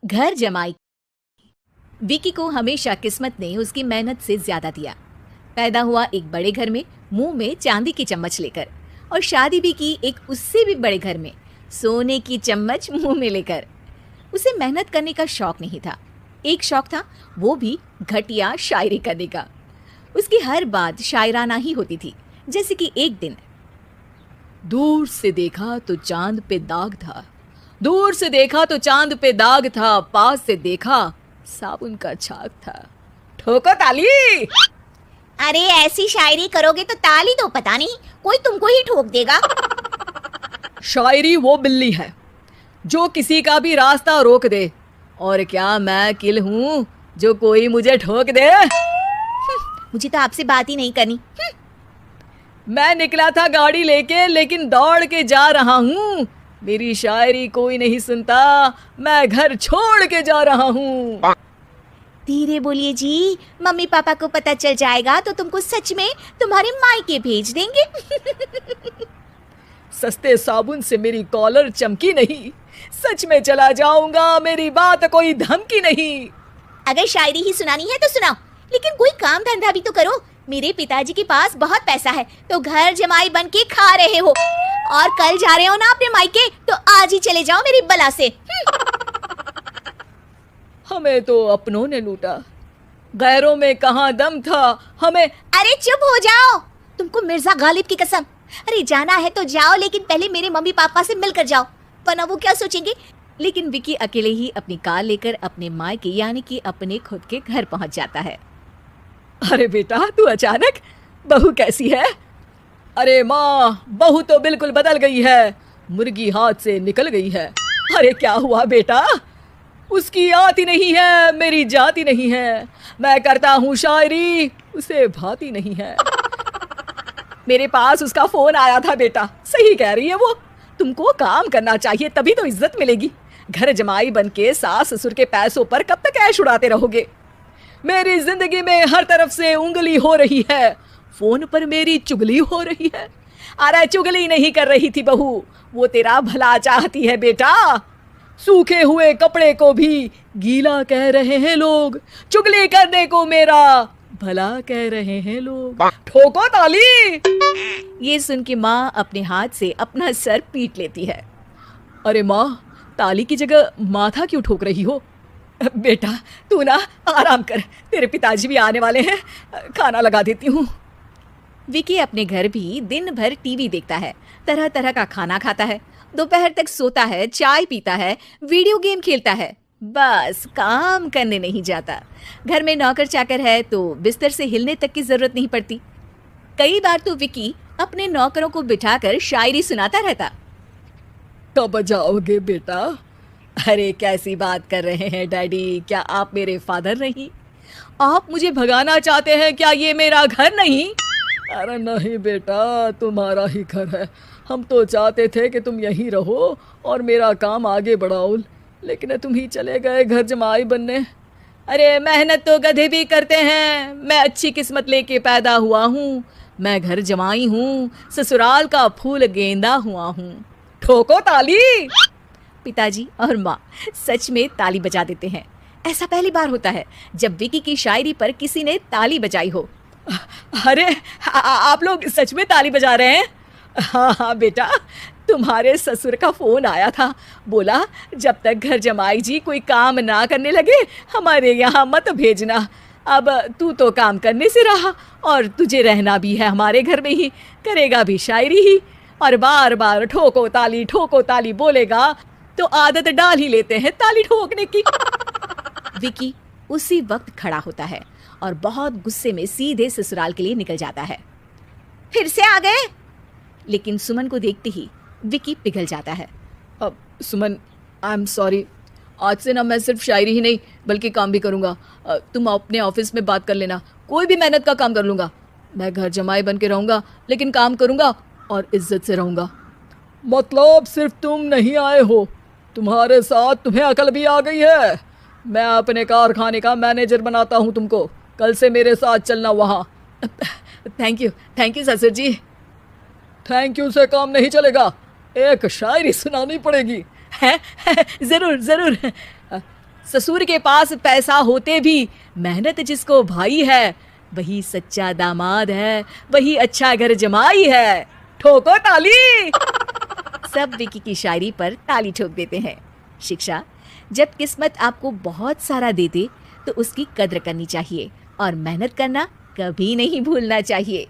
घर जमाई। विकी को हमेशा किस्मत ने उसकी मेहनत से ज्यादा दिया। पैदा हुआ एक बड़े घर में, मुंह में चांदी की चम्मच लेकर, और शादी भी की एक उससे भी बड़े घर में, सोने की चम्मच मुंह में लेकर। उसे मेहनत करने का शौक नहीं था, एक शौक था, वो भी घटिया शायरी करने का। उसकी हर बात शायराना ही होती थी। जैसे कि एक दिन, दूर से देखा तो चांद पे दाग था, दूर से देखा तो चांद पे दाग था, पास से देखा साबुन का छाग था। ठोको ताली। अरे ऐसी शायरी करोगे तो ताली तो पता नहीं, कोई तुमको ही ठोक देगा। शायरी वो बिल्ली है जो किसी का भी रास्ता रोक दे, और क्या मैं किल हूँ जो कोई मुझे ठोक दे। मुझे तो आपसे बात ही नहीं करनी। मैं निकला था गाड़ी लेके, लेकिन दौड़ के जा रहा हूँ। मेरी शायरी कोई नहीं सुनता, मैं घर छोड़ के जा रहा हूँ। धीरे बोलिए जी, मम्मी पापा को पता चल जाएगा तो तुमको सच में तुम्हारे मायके भेज देंगे। सस्ते साबुन से मेरी कॉलर चमकी नहीं, सच में चला जाऊंगा, मेरी बात कोई धमकी नहीं। अगर शायरी ही सुनानी है तो सुनाओ, लेकिन कोई काम धंधा भी तो करो। मेरे पिताजी के पास बहुत पैसा है, तो घर जमाई बन के खा रहे हो, और कल जा रहे हो ना अपने मायके, तो आज ही चले जाओ मेरी बला से। हमें तो अपनों ने लूटा, गैरों में कहाँ दम था हमें। अरे चुप हो जाओ, तुमको मिर्जा गालिब की कसम। अरे जाना है तो जाओ, लेकिन पहले मेरे मम्मी पापा से मिलकर जाओ, वरना वो क्या सोचेंगे। लेकिन विकी अकेले ही अपनी कार लेकर अपने मायके यानी कि अपने खुद के घर पहुंच जाता है। अरे बेटा, तू अचानक, बहू कैसी है? अरे माँ, बहू तो बिल्कुल बदल गई है, मुर्गी हाथ से निकल गई है। अरे क्या हुआ बेटा? उसकी आती नहीं है, मेरी जाती नहीं है, मैं करता हूँ शायरी, उसे भाती नहीं है। मेरे पास उसका फोन आया था बेटा, सही कह रही है वो, तुमको काम करना चाहिए तभी तो इज्जत मिलेगी। घर जमाई बन के सास ससुर के पैसों पर कब तक ऐश उड़ाते रहोगे? मेरी जिंदगी में हर तरफ से उंगली हो रही है, फोन पर मेरी चुगली हो रही है। अरे चुगली नहीं कर रही थी बहू, वो तेरा भला चाहती है बेटा। सूखे हुए कपड़े को भी गीला कह रहे हैं लोग, चुगली करने को मेरा भला कह रहे हैं लोग। ठोको ताली। ये सुन के माँ अपने हाथ से अपना सर पीट लेती है। अरे माँ, ताली की जगह माथा क्यों ठोक रही हो? बेटा तू ना आराम कर, तेरे पिताजी भी आने वाले हैं, खाना लगा देती हूँ। विकी अपने घर भी दिन भर टीवी देखता है, तरह तरह का खाना खाता है, दोपहर तक सोता है, चाय पीता है, वीडियो गेम खेलता है, बस काम करने नहीं जाता। घर में नौकर चाकर है तो बिस्तर से हिलने तक की जरूरत नहीं पड़ती। कई बार तो विकी अपने नौकरों को बिठाकर शायरी सुनाता रहता। कब जाओगे बेटा? अरे कैसी बात कर रहे हैं डैडी, क्या आप मेरे फादर नहीं? आप मुझे भगाना चाहते हैं क्या? ये मेरा घर नहीं। अरे नहीं बेटा, तुम्हारा ही घर है, हम तो चाहते थे कि तुम यहीं रहो और मेरा काम आगे बढ़ाओ, लेकिन तुम ही चले गए घर जमाई बनने। अरे मेहनत तो गधे भी करते हैं, मैं अच्छी किस्मत लेके पैदा हुआ हूँ, मैं घर जमाई हूँ, ससुराल का फूल गेंदा हुआ हूँ। ठोको ताली। पिताजी और माँ सच में ताली बजा देते हैं। ऐसा पहली बार होता है जब विकी की शायरी पर किसी ने ताली बजाई हो। अरे आप लोग सच में ताली बजा रहे हैं? हाँ हाँ बेटा, तुम्हारे ससुर का फोन आया था, बोला जब तक घर जमाई जी कोई काम ना करने लगे हमारे यहाँ मत भेजना। अब तू तो काम करने से रहा और तुझे रहना भी है हमारे घर में ही, करेगा भी शायरी ही, और बार बार ठोको ताली बोलेगा तो आदत डाल ही लेते हैं ताली ठोकने की। विकी उसी वक्त खड़ा होता है और बहुत गुस्से में सीधे ससुराल के लिए निकल जाता है। फिर से आ गए? लेकिन सुमन को देखते ही विकी पिघल जाता है। अब सुमन, आई एम सॉरी, आज से ना मैं सिर्फ शायरी ही नहीं बल्कि काम भी करूँगा। तुम अपने ऑफिस में बात कर लेना, कोई भी मेहनत का काम कर लूँगा। मैं घर जमाई बन के रहूँगा, लेकिन काम करूँगा और इज्जत से रहूँगा। मतलब सिर्फ तुम नहीं आए हो, तुम्हारे साथ तुम्हें अकल भी आ गई है। मैं अपने कारखाने का मैनेजर बनाता हूँ तुमको, कल से मेरे साथ चलना वहाँ। थैंक यू ससुर जी। थैंक यू से काम नहीं चलेगा, एक शायरी सुनानी पड़ेगी। है जरूर जरूर। ससुर के पास पैसा होते भी मेहनत जिसको भाई है, वही सच्चा दामाद है, वही अच्छा घर जमाई है। ठोको ताली। सब विकी की शायरी पर ताली ठोक देते हैं। शिक्षा, जब किस्मत आपको बहुत सारा दे दे तो उसकी कद्र करनी चाहिए और मेहनत करना कभी नहीं भूलना चाहिए।